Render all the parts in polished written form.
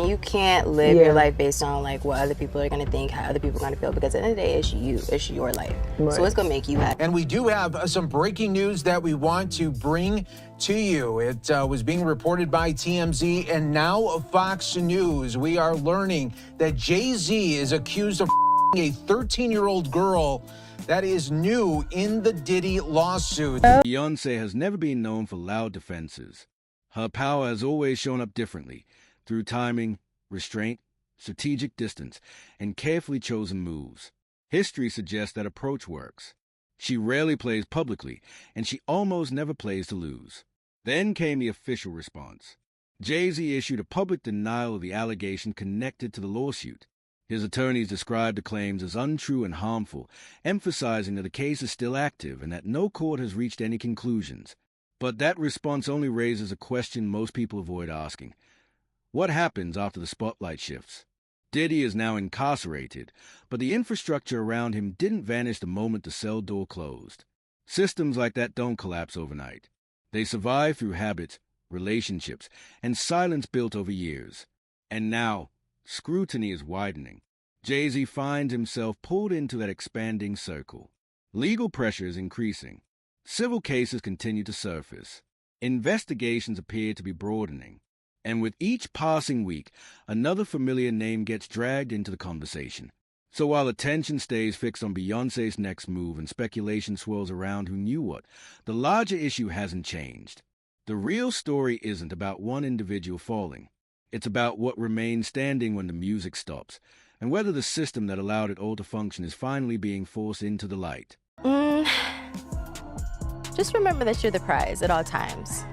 you can't live your life based on like what other people are gonna think, how other people are gonna feel, because at the end of the day, it's you, it's your life. Right. So it's gonna make you happy. And we do have some breaking news that we want to bring to you. It was being reported by TMZ and now Fox News. We are learning that Jay-Z is accused of a 13-year-old girl. That is new in the Diddy lawsuit. Beyoncé has never been known for loud defenses. Her power has always shown up differently, through timing, restraint, strategic distance, and carefully chosen moves. History suggests that approach works. She rarely plays publicly, and she almost never plays to lose. Then came the official response. Jay-Z issued a public denial of the allegation connected to the lawsuit. His attorneys described the claims as untrue and harmful, emphasizing that the case is still active and that no court has reached any conclusions. But that response only raises a question most people avoid asking. What happens after the spotlight shifts? Diddy is now incarcerated, but the infrastructure around him didn't vanish the moment the cell door closed. Systems like that don't collapse overnight. They survive through habits, relationships, and silence built over years. And now, scrutiny is widening. Jay-Z finds himself pulled into that expanding circle. Legal pressure is increasing. Civil cases continue to surface. Investigations appear to be broadening. And with each passing week, another familiar name gets dragged into the conversation. So while attention stays fixed on Beyoncé's next move and speculation swirls around who knew what, the larger issue hasn't changed. The real story isn't about one individual falling. It's about what remains standing when the music stops, and whether the system that allowed it all to function is finally being forced into the light. Just remember that you're the prize at all times.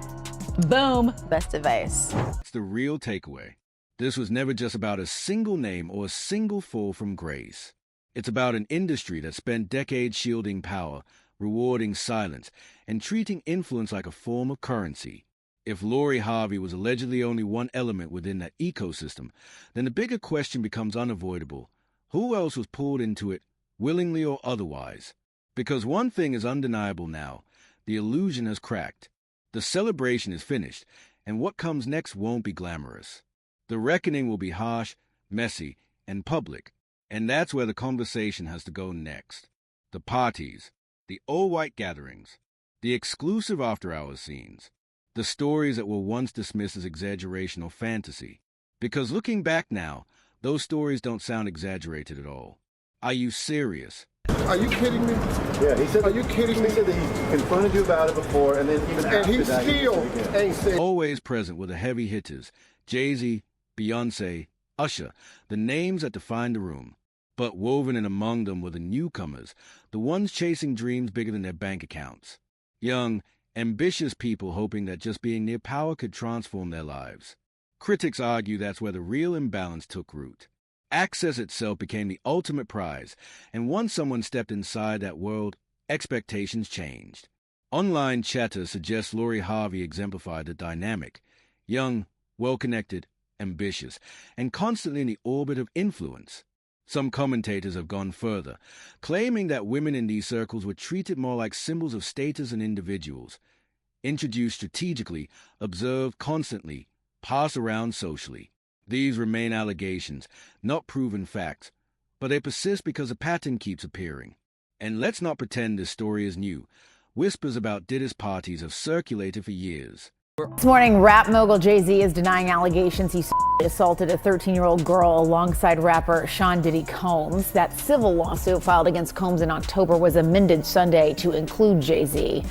Boom. Best advice. It's the real takeaway. This was never just about a single name or a single fall from grace. It's about an industry that spent decades shielding power, rewarding silence, and treating influence like a form of currency. If Lori Harvey was allegedly only one element within that ecosystem, then the bigger question becomes unavoidable. Who else was pulled into it, willingly or otherwise? Because one thing is undeniable now. The illusion has cracked. The celebration is finished, and what comes next won't be glamorous. The reckoning will be harsh, messy, and public, and that's where the conversation has to go next. The parties, the all-white gatherings, the exclusive after-hours scenes, the stories that were once dismissed as exaggeration or fantasy. Because looking back now, those stories don't sound exaggerated at all. Are you serious? Are you kidding me? Yeah, he said. Are you kidding me? He said that he confronted you about it before, and then even and after he that, still ain't said. Always present were the heavy hitters: Jay-Z, Beyoncé, Usher, the names that defined the room. But woven in among them were the newcomers, the ones chasing dreams bigger than their bank accounts. Young, ambitious people hoping that just being near power could transform their lives. Critics argue that's where the real imbalance took root. Access itself became the ultimate prize, and once someone stepped inside that world, expectations changed. Online chatter suggests Lori Harvey exemplified the dynamic: young, well-connected, ambitious, and constantly in the orbit of influence. Some commentators have gone further, claiming that women in these circles were treated more like symbols of status and individuals, introduced strategically, observed constantly, passed around socially. These remain allegations, not proven facts, but they persist because a pattern keeps appearing. And let's not pretend this story is new. Whispers about Diddy's parties have circulated for years. This morning, rap mogul Jay-Z is denying allegations he assaulted a 13-year-old girl alongside rapper Sean Diddy Combs. That civil lawsuit filed against Combs in October was amended Sunday to include Jay-Z.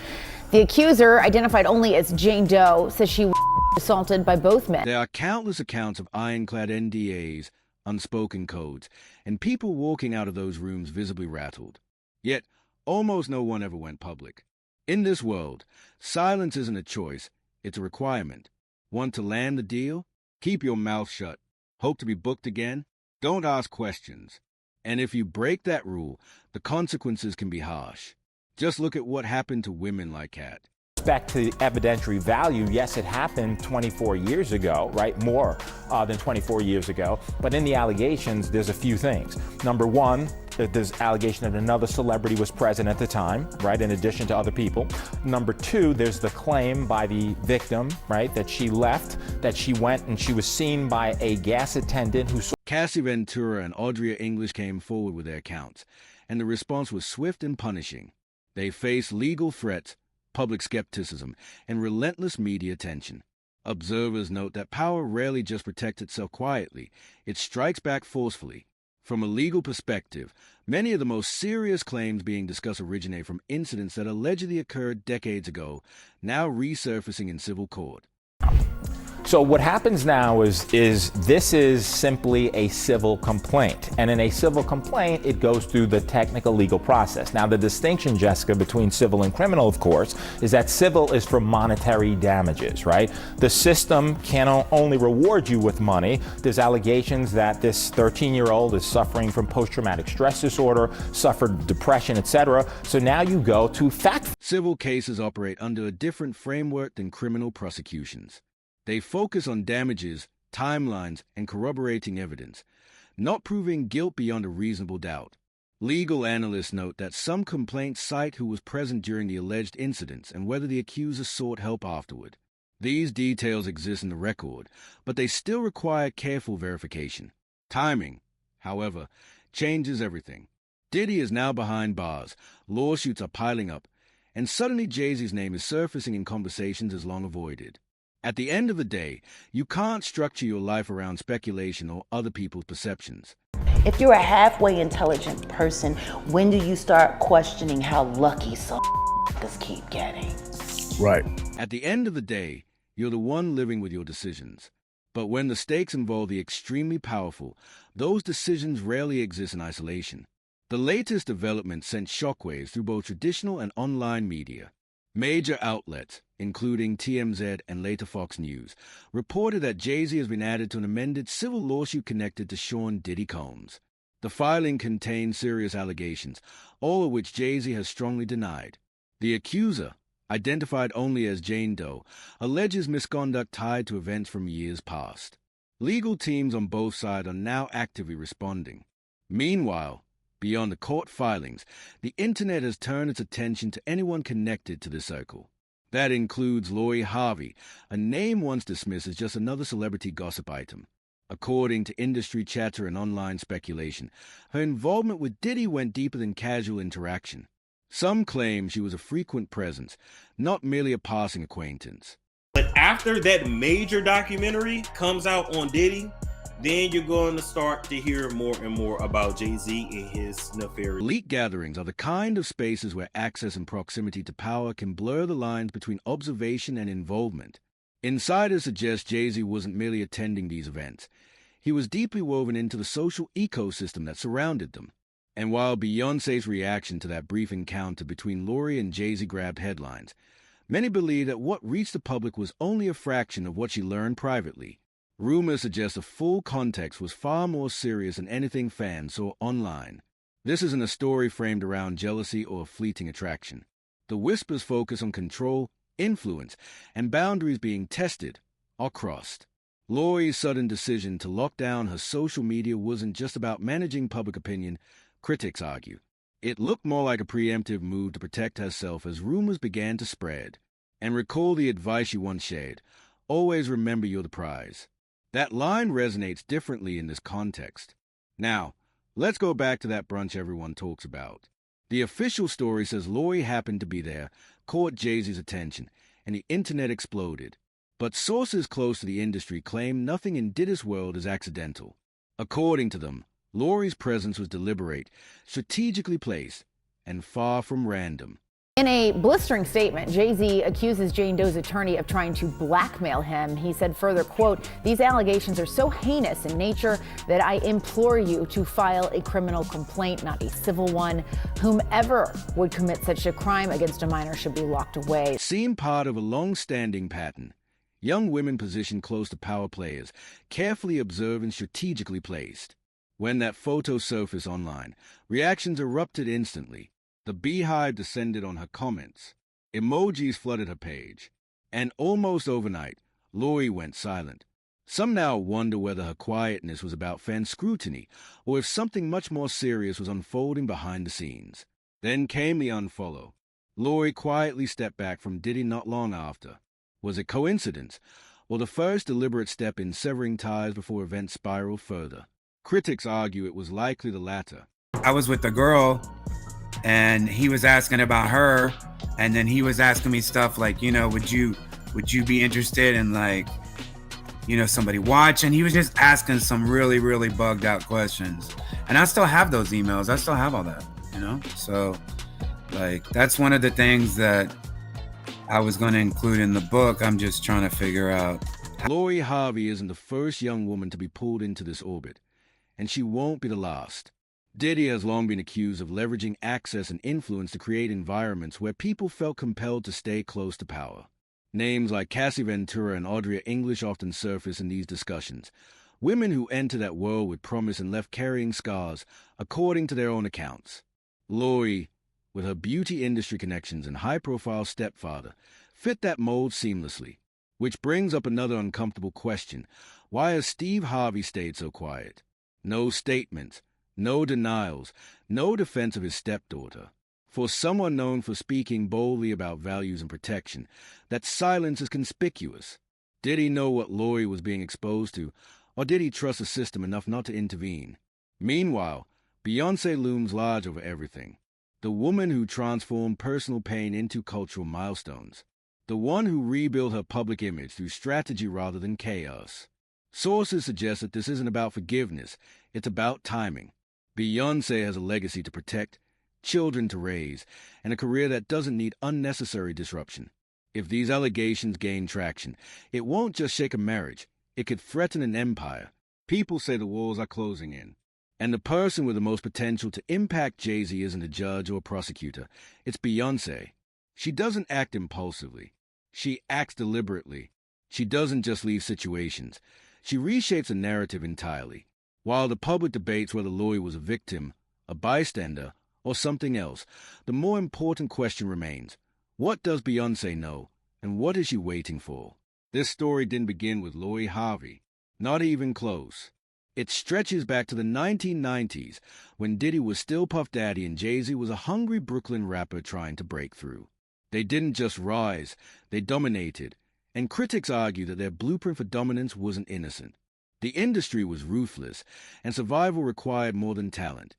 The accuser, identified only as Jane Doe, says she was assaulted by both men. There are countless accounts of ironclad NDAs, unspoken codes, and people walking out of those rooms visibly rattled. Yet, almost no one ever went public. In this world, silence isn't a choice, it's a requirement. Want to land the deal? Keep your mouth shut. Hope to be booked again? Don't ask questions. And if you break that rule, the consequences can be harsh. Just look at what happened to women like Kat. respect to the evidentiary value, yes, it happened 24 years ago, right? More than 24 years ago. But in the allegations, there's a few things. Number one, there's allegation that another celebrity was present at the time, right, in addition to other people. Number two, there's the claim by the victim, right, that she left, that she went and she was seen by a gas attendant who saw. Cassie Ventura and Audria English came forward with their accounts, and the response was swift and punishing. They faced legal threats, public skepticism, and relentless media attention. Observers note that power rarely just protects itself quietly, it strikes back forcefully. From a legal perspective, many of the most serious claims being discussed originate from incidents that allegedly occurred decades ago, now resurfacing in civil court. So what happens now is this is simply a civil complaint. And in a civil complaint, it goes through the technical legal process. Now, the distinction, Jessica, between civil and criminal, of course, is that civil is for monetary damages, right? The system can only reward you with money. There's allegations that this 13-year-old is suffering from post-traumatic stress disorder, suffered depression, etc. So now you go to fact. Civil cases operate under a different framework than criminal prosecutions. They focus on damages, timelines, and corroborating evidence, not proving guilt beyond a reasonable doubt. Legal analysts note that some complaints cite who was present during the alleged incidents and whether the accuser sought help afterward. These details exist in the record, but they still require careful verification. Timing, however, changes everything. Diddy is now behind bars, lawsuits are piling up, and suddenly Jay-Z's name is surfacing in conversations as long avoided. At the end of the day, you can't structure your life around speculation or other people's perceptions. If you're a halfway intelligent person, when do you start questioning how lucky some keep getting? Right. At the end of the day, you're the one living with your decisions. But when the stakes involve the extremely powerful, those decisions rarely exist in isolation. The latest developments sent shockwaves through both traditional and online media. Major outlets, including TMZ and later Fox News, reported that Jay-Z has been added to an amended civil lawsuit connected to Sean Diddy Combs. The filing contains serious allegations, all of which Jay-Z has strongly denied. The accuser, identified only as Jane Doe, alleges misconduct tied to events from years past. Legal teams on both sides are now actively responding. Meanwhile, beyond the court filings, the internet has turned its attention to anyone connected to the circle. That includes Lori Harvey, a name once dismissed as just another celebrity gossip item. According to industry chatter and online speculation, her involvement with Diddy went deeper than casual interaction. Some claim she was a frequent presence, not merely a passing acquaintance. But after that major documentary comes out on Diddy, then you're going to start to hear more and more about Jay-Z and his nefarious. Elite gatherings are the kind of spaces where access and proximity to power can blur the lines between observation and involvement. Insiders suggest Jay-Z wasn't merely attending these events. He was deeply woven into the social ecosystem that surrounded them. And while Beyoncé's reaction to that brief encounter between Lori and Jay-Z grabbed headlines, many believe that what reached the public was only a fraction of what she learned privately. Rumors suggest the full context was far more serious than anything fans saw online. This isn't a story framed around jealousy or fleeting attraction. The whispers focus on control, influence, and boundaries being tested or crossed. Lori's sudden decision to lock down her social media wasn't just about managing public opinion, critics argue. It looked more like a preemptive move to protect herself as rumors began to spread. And recall the advice she once shared: always remember you're the prize. That line resonates differently in this context. Now, let's go back to that brunch everyone talks about. The official story says Lori happened to be there, caught Jay-Z's attention, and the internet exploded. But sources close to the industry claim nothing in Diddy's world is accidental. According to them, Lori's presence was deliberate, strategically placed, and far from random. In a blistering statement, Jay-Z accuses Jane Doe's attorney of trying to blackmail him. He said further, quote, "These allegations are so heinous in nature that I implore you to file a criminal complaint, not a civil one. Whomever would commit such a crime against a minor should be locked away." Seemed part of a long-standing pattern. Young women positioned close to power players, carefully observed and strategically placed. When that photo surfaced online, reactions erupted instantly. The beehive descended on her comments. Emojis flooded her page. And almost overnight, Lori went silent. Some now wonder whether her quietness was about fan scrutiny or if something much more serious was unfolding behind the scenes. Then came the unfollow. Lori quietly stepped back from Diddy not long after. Was it coincidence, or the first deliberate step in severing ties before events spiraled further? Critics argue it was likely the latter. I was with a girl, and he was asking about her, and then he was asking me stuff like, would you be interested in, like, somebody watching? He was just asking some really, really bugged out questions. And I still have those emails. I still have all that, So, like, that's one of the things that I was going to include in the book. I'm just trying to figure out. Lori Harvey isn't the first young woman to be pulled into this orbit, and she won't be the last. Diddy has long been accused of leveraging access and influence to create environments where people felt compelled to stay close to power. Names like Cassie Ventura and Audrey English often surface in these discussions. Women who enter that world with promise and left carrying scars, according to their own accounts. Lori, with her beauty industry connections and high-profile stepfather, fit that mold seamlessly. Which brings up another uncomfortable question. Why has Steve Harvey stayed so quiet? No statements, no denials, no defense of his stepdaughter. For someone known for speaking boldly about values and protection, that silence is conspicuous. Did he know what Lori was being exposed to, or did he trust the system enough not to intervene? Meanwhile, Beyoncé looms large over everything. The woman who transformed personal pain into cultural milestones. The one who rebuilt her public image through strategy rather than chaos. Sources suggest that this isn't about forgiveness, it's about timing. Beyoncé has a legacy to protect, children to raise, and a career that doesn't need unnecessary disruption. If these allegations gain traction, it won't just shake a marriage, it could threaten an empire. People say the walls are closing in. And the person with the most potential to impact Jay-Z isn't a judge or a prosecutor, it's Beyoncé. She doesn't act impulsively. She acts deliberately. She doesn't just leave situations. She reshapes a narrative entirely. While the public debates whether Lori was a victim, a bystander, or something else, the more important question remains. What does Beyoncé know, and what is she waiting for? This story didn't begin with Lori Harvey. Not even close. It stretches back to the 1990s, when Diddy was still Puff Daddy and Jay-Z was a hungry Brooklyn rapper trying to break through. They didn't just rise, they dominated, and critics argue that their blueprint for dominance wasn't innocent. The industry was ruthless, and survival required more than talent.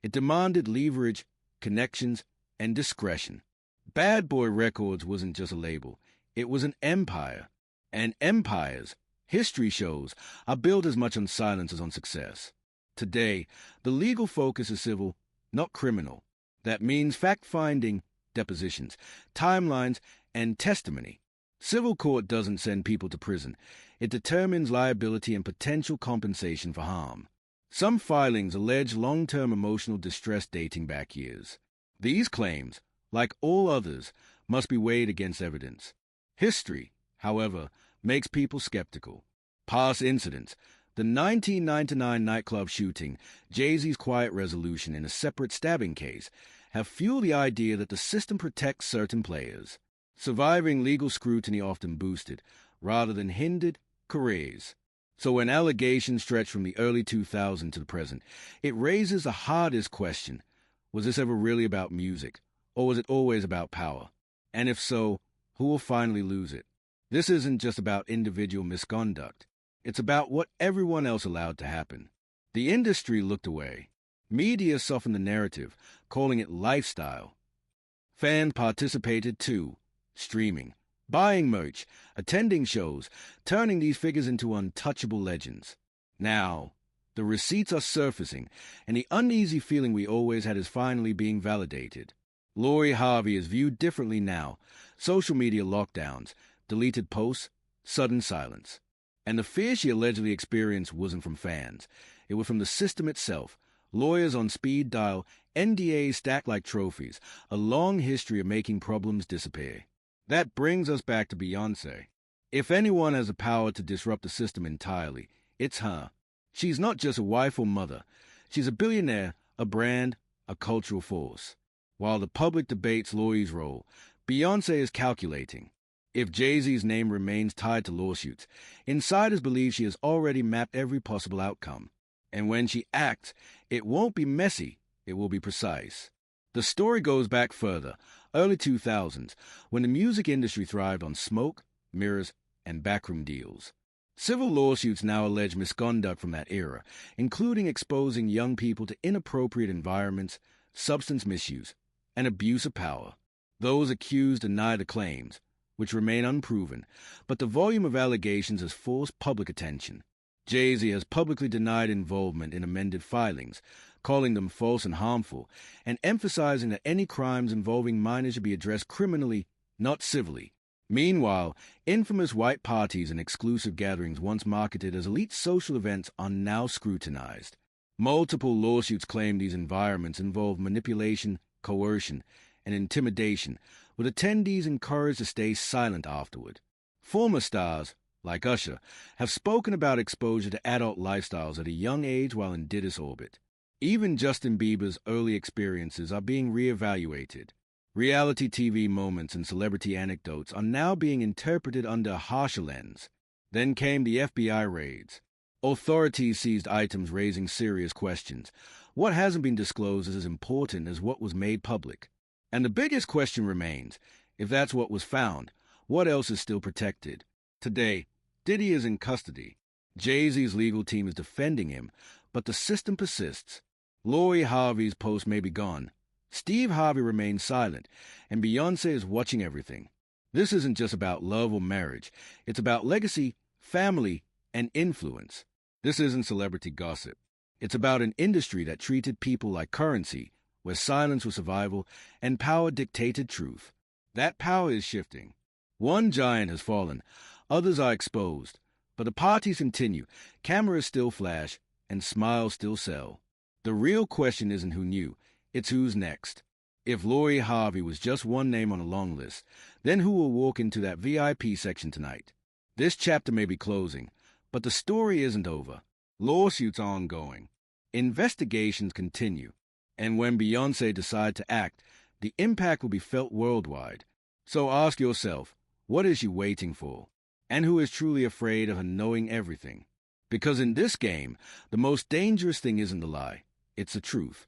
It demanded leverage, connections, and discretion. Bad Boy Records wasn't just a label, it was an empire. And empires, history shows, are built as much on silence as on success. Today, the legal focus is civil, not criminal. That means fact-finding, depositions, timelines, and testimony. Civil court doesn't send people to prison. It determines liability and potential compensation for harm. Some filings allege long-term emotional distress dating back years. These claims, like all others, must be weighed against evidence. History, however, makes people skeptical. Past incidents, the 1999 nightclub shooting, Jay-Z's quiet resolution in a separate stabbing case, have fueled the idea that the system protects certain players. Surviving legal scrutiny often boosted, rather than hindered, careers. So when allegations stretch from the early 2000s to the present, it raises the hardest question. Was this ever really about music, or was it always about power? And if so, who will finally lose it? This isn't just about individual misconduct. It's about what everyone else allowed to happen. The industry looked away. Media softened the narrative, calling it lifestyle. Fans participated too, streaming, buying merch, attending shows, turning these figures into untouchable legends. Now, the receipts are surfacing, and the uneasy feeling we always had is finally being validated. Lori Harvey is viewed differently now. Social media lockdowns, deleted posts, sudden silence. And the fear she allegedly experienced wasn't from fans. It was from the system itself. Lawyers on speed dial, NDAs stacked like trophies, a long history of making problems disappear. That brings us back to Beyoncé. If anyone has the power to disrupt the system entirely, it's her. She's not just a wife or mother. She's a billionaire, a brand, a cultural force. While the public debates Lori's role, Beyoncé is calculating. If Jay-Z's name remains tied to lawsuits, insiders believe she has already mapped every possible outcome. And when she acts, it won't be messy, it will be precise. The story goes back further, early 2000s, when the music industry thrived on smoke, mirrors, and backroom deals. Civil lawsuits now allege misconduct from that era, including exposing young people to inappropriate environments, substance misuse, and abuse of power. Those accused deny the claims, which remain unproven, but the volume of allegations has forced public attention. Jay-Z has publicly denied involvement in amended filings, calling them false and harmful, and emphasizing that any crimes involving minors should be addressed criminally, not civilly. Meanwhile, infamous white parties and exclusive gatherings once marketed as elite social events are now scrutinized. Multiple lawsuits claim these environments involve manipulation, coercion, and intimidation, with attendees encouraged to stay silent afterward. Former stars, like Usher, have spoken about exposure to adult lifestyles at a young age while in Diddy's orbit. Even Justin Bieber's early experiences are being reevaluated. Reality TV moments and celebrity anecdotes are now being interpreted under a harsher lens. Then came the FBI raids. Authorities seized items raising serious questions. What hasn't been disclosed is as important as what was made public. And the biggest question remains, if that's what was found, what else is still protected? Today, Diddy is in custody. Jay-Z's legal team is defending him, but the system persists. Lori Harvey's post may be gone. Steve Harvey remains silent, and Beyoncé is watching everything. This isn't just about love or marriage. It's about legacy, family, and influence. This isn't celebrity gossip. It's about an industry that treated people like currency, where silence was survival and power dictated truth. That power is shifting. One giant has fallen, others are exposed, but the parties continue, cameras still flash, and smiles still sell. The real question isn't who knew, it's who's next. If Lori Harvey was just one name on a long list, then who will walk into that VIP section tonight? This chapter may be closing, but the story isn't over. Lawsuits are ongoing. Investigations continue. And when Beyoncé decides to act, the impact will be felt worldwide. So ask yourself, what is she waiting for? And who is truly afraid of her knowing everything? Because in this game, the most dangerous thing isn't the lie, it's the truth.